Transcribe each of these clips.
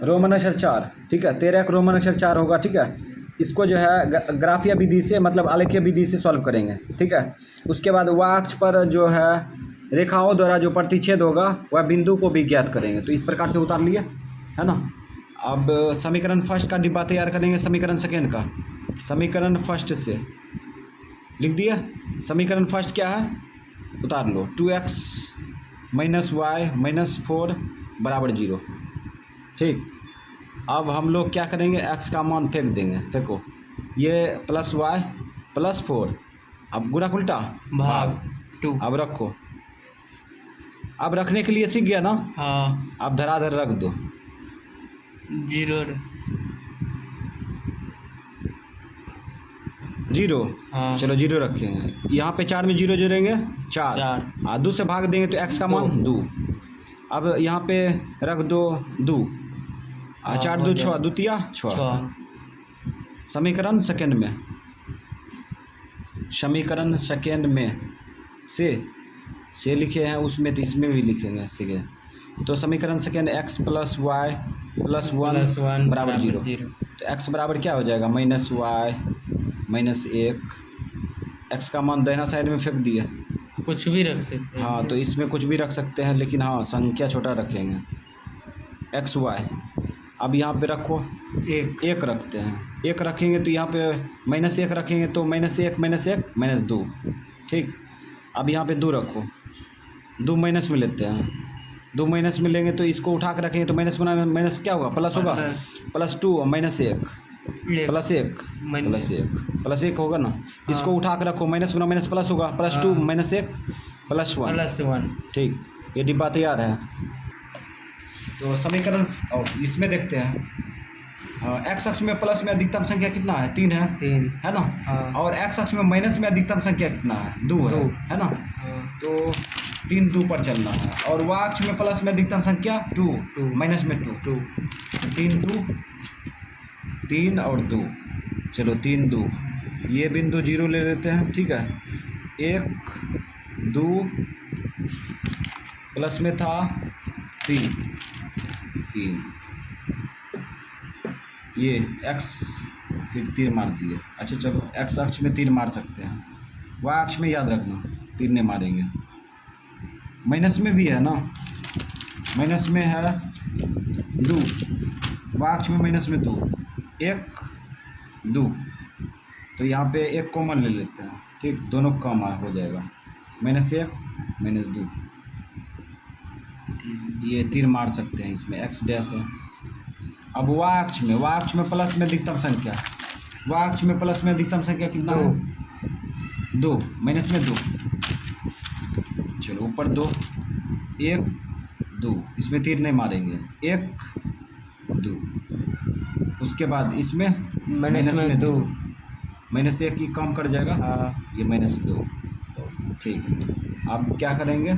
Roman अक्षर 4, ठीक है। 13 का रोमन अक्षर 4 होगा, ठीक है। इसको जो है ग्राफीय विधि से मतलब आलेखीय विधि से सॉल्व करेंगे, ठीक है। उसके बाद y अक्ष पर जो है रेखाओं द्वारा जो प्रतिच्छेद होगा वह बिंदु को भी ज्ञात करेंगे। तो इस प्रकार से उतार लिए, है ना। अब समीकरण फर्स्ट का डिब्बा तैयार करेंगे समीकरण सेकेंड का। समीकरण फर्स्ट से लिख दिया। समीकरण फर्स्ट क्या है, उतार लो। 2x - y - 4 = 0, ठीक। अब हम लोग क्या करेंगे, x का मान फेंक देंगे, फेंको। ये +y + 4, अब गुणा उल्टा भाग 2। अब रखो। अब रखने के लिए सीख गया ना। हाँ। अब धराधर रख दो। 0। हाँ। चलो 0 रखेंगे। यहाँ पे 4 में 0 जोड़ेंगे 4। 2 से भाग देंगे तो x का मान 2। अब यहाँ पे रख दो 2। 4 2 6, द्वितीय 6। समीकरण सेकेंड में, समीकरण सेकेंड में से लिखे हैं उसमें, तो इसमें भी लिखेंगे सेकेंड। तो समीकरण सेकेंड x + y + 1 = 0। तो x बराबर क्या हो जाएगा, -y - 1। x का मान दाहिना साइड में फेंक दिए। कुछ भी रख सकते हैं। हाँ, तो इसमें कुछ भी रख सकते हैं, लेकिन हाँ संख्या छोटा रखेंगे। x y अब यहाँ पे रखो 1 रखते हैं। 1 रखेंगे तो यहाँ पे -1 रखेंगे तो -1 - 2, ठीक। अब यहाँ पे 2 रखो। 2 माइनस में लेते हैं। 2 माइनस में लेंगे तो इसको उठा कर रखेंगे तो माइनस गुना में माइनस क्या होगा, प्लस होगा। +2 - 1 +1 होगा ना। इसको उठा कर रखो, माइनस गुना माइनस प्लस होगा। +2 - 1 +1, ठीक। ये डिब्बा तैयार है। तो समीकरण इसमें देखते हैं। x अक्ष में प्लस में अधिकतम संख्या कितना है, 3 है ना। और x अक्ष में माइनस में अधिकतम संख्या कितना है, 2 है ना। तो 3 2 पर चलना है। और y अक्ष में प्लस में अधिकतम संख्या 2 माइनस में 2। 3 2 3 और 2, चलो 3 2। ये बिंदु 0 ले लेते हैं, ठीक है। 1 2 प्लस में था 3 ये x फिर 3 मार दिए। अच्छा चलो x अक्ष में 3 मार सकते हैं, y अक्ष में याद रखना 3 नहीं मारेंगे। माइनस में भी है ना, माइनस में है 2, y अक्ष में माइनस में 2 1 2। तो यहाँ पे 1 कॉमन ले लेते हैं, ठीक। दोनों कम हो जाएगा, -1 - 2। ये 3 मार सकते हैं इसमें, x डैश है। अब y अक्ष में प्लस में अधिकतम संख्या, y अक्ष में प्लस में अधिकतम संख्या कितना है, 2 माइनस में 2। चलो ऊपर 2 1 2, इसमें 3 नहीं मारेंगे, 1 2। उसके बाद इसमें माइनस में 2, -1 की कम कर जाएगा। ये -2, ठीक। अब क्या करेंगे,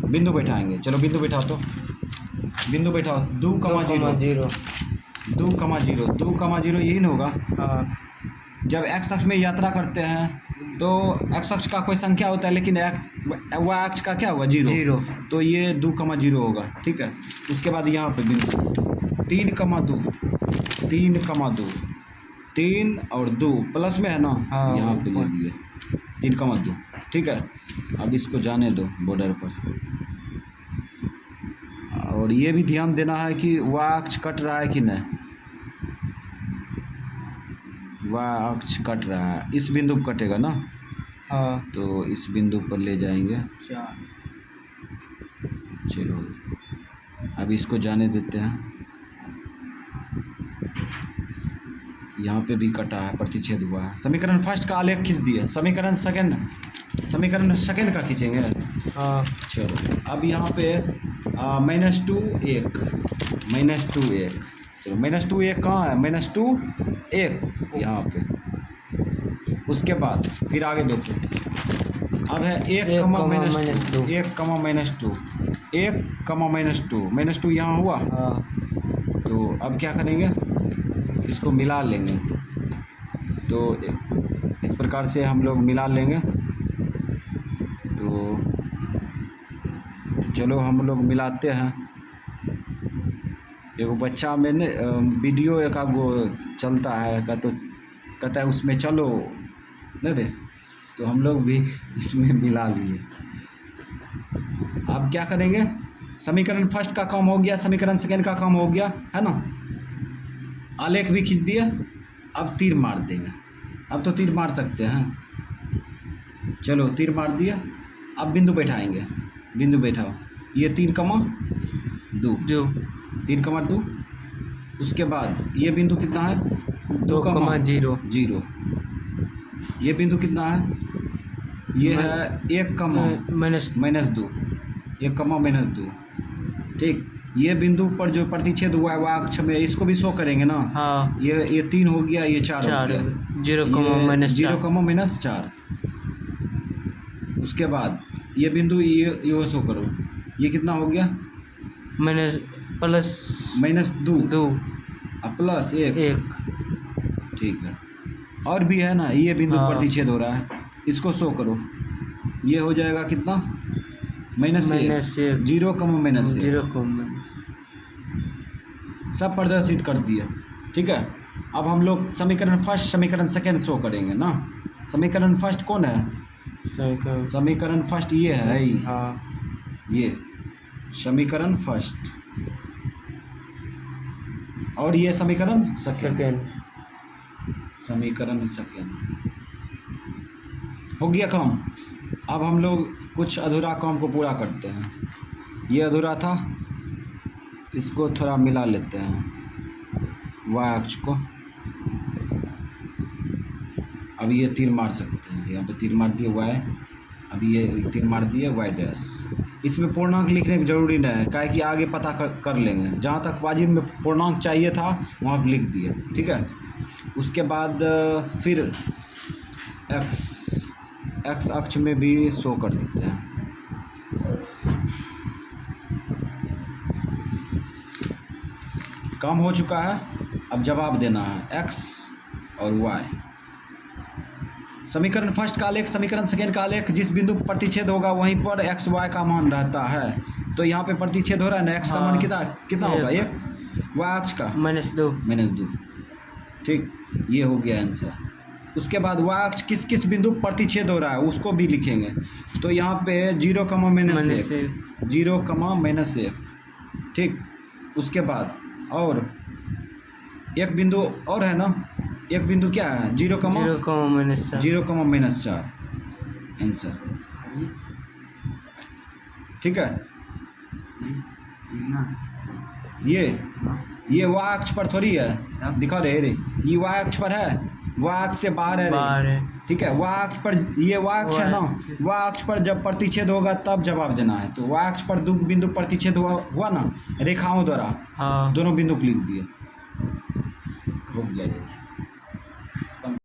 बिंदु बैठाएंगे। चलो बिंदु बैठाओ, तो बिंदु बैठाओ। 2, 0 2, 0 यही ना होगा। जब x अक्ष में यात्रा करते हैं तो x अक्ष का कोई संख्या होता है, लेकिन y अक्ष का क्या होगा, 0। तो ये 2, 0 होगा, ठीक है। उसके बाद यहाँ पे बिंदु 3, 2 3 और 2 प्लस में है ना। यहाँ पे ले लिए 3, 2, ठीक है। अब इसको जाने दो बॉर्डर पर। और ये भी ध्यान देना है कि y अक्ष कट रहा है कि नहीं। y अक्ष कट रहा है, इस बिंदु पर कटेगा ना। तो इस बिंदु पर ले जाएंगे। चलो अब इसको जाने देते हैं। यहाँ पे भी कटा है, प्रतिच्छेद हुआ है। समीकरण फर्स्ट का आलेख खींच दिए, समीकरण सेकेंड का खींचेंगे। चलो अब यहाँ पे -2 1 चलो -2 1 कहाँ है, -2 1 यहाँ पे। उसके बाद फिर आगे देखो, अब है 1, -2 -2 यहाँ हुआ। तो अब क्या करेंगे, इसको मिला लेंगे। तो इस प्रकार से हम लोग मिला लेंगे। तो चलो हम लोग मिलाते हैं। एगो बच्चा में ने वीडियो एक गो चलता है कहता है उसमें चलो नहीं दे, तो हम लोग भी इसमें मिला लिए। अब क्या करेंगे, समीकरण फर्स्ट का काम हो गया, समीकरण सेकेंड का काम हो गया, है ना। आलेख भी खींच दिया, अब तीर मार देंगे। अब तो तीर मार सकते हैं, चलो तीर मार दिया। अब बिंदु बैठाएंगे, बिंदु बैठाओ, ये 3,2 2 3,2। उसके बाद ये बिंदु कितना है, 2,0 0। ये बिंदु कितना है, ये है 1, -2 -2। ठीक, ये बिंदु पर जो प्रतिच्छेद हुआ है वह अक्ष में, इसको भी शो करेंगे ना। हाँ ये 3 हो गया, ये 4 हो 4 गया, 0, -4। उसके बाद ये बिंदु ये शो करो, ये कितना हो गया, -2 प्लस 1। ठीक है, और भी है ना, ये बिंदु हाँ। प्रतिच्छेद हो रहा है, इसको शो करो, ये हो जाएगा कितना, -1, 0, -1 सब प्रदर्शित कर दिया। ठीक है, अब हम लोग समीकरण फर्स्ट समीकरण सेकेंड शो करेंगे ना। समीकरण फर्स्ट कौन है, समीकरण फर्स्ट ये है, हाँ ये समीकरण फर्स्ट, और ये समीकरण सेकेंड। समीकरण सेकेंड हो गया काम। अब हम लोग कुछ अधूरा काम को पूरा करते हैं। ये अधूरा था, इसको थोड़ा मिला लेते हैं, y अक्ष को। अब ये तीर मार सकते हैं, यहाँ पे तीर मार दिए y, अब ये तीर मार दिए y डैश। इसमें पूर्णांक लिखने की जरूरी नहीं है, काहे कि आगे पता कर लेंगे। जहाँ तक वाजिब में पूर्णांक चाहिए था वहाँ पर लिख दिए। ठीक है, उसके बाद फिर x अक्ष में भी शो कर देते हैं। काम हो चुका है, अब जवाब देना है x और y। समीकरण फर्स्ट का आलेख, समीकरण सेकेंड का आलेख, जिस बिंदु पर प्रतिच्छेद होगा वहीं पर x y का मान रहता है। तो यहाँ पे प्रतिच्छेद हो रहा है ना, x का मान कितना होगा, 1, y अक्ष का -2। ठीक, ये हो गया आंसर। उसके बाद y अक्ष किस बिंदु पर प्रतिच्छेद हो रहा है उसको भी लिखेंगे। तो यहाँ पे 0, -1। ठीक, उसके बाद और एक बिंदु और है ना, एक बिंदु क्या है, 0, -4 आंसर। ठीक है, ये y अक्ष पर थोड़ी है, दिखा रहे रे, ये y अक्ष पर है, y अक्ष से बाहर है रे। ठीक है, y अक्ष पर, ये y अक्ष है ना, y अक्ष पर जब प्रतिच्छेद होगा तब जवाब देना है। तो y अक्ष पर 2 बिंदु प्रतिच्छेद हुआ ना रेखाओं द्वारा, हाँ। दोनों बिंदु को लिख दिए, हो गया।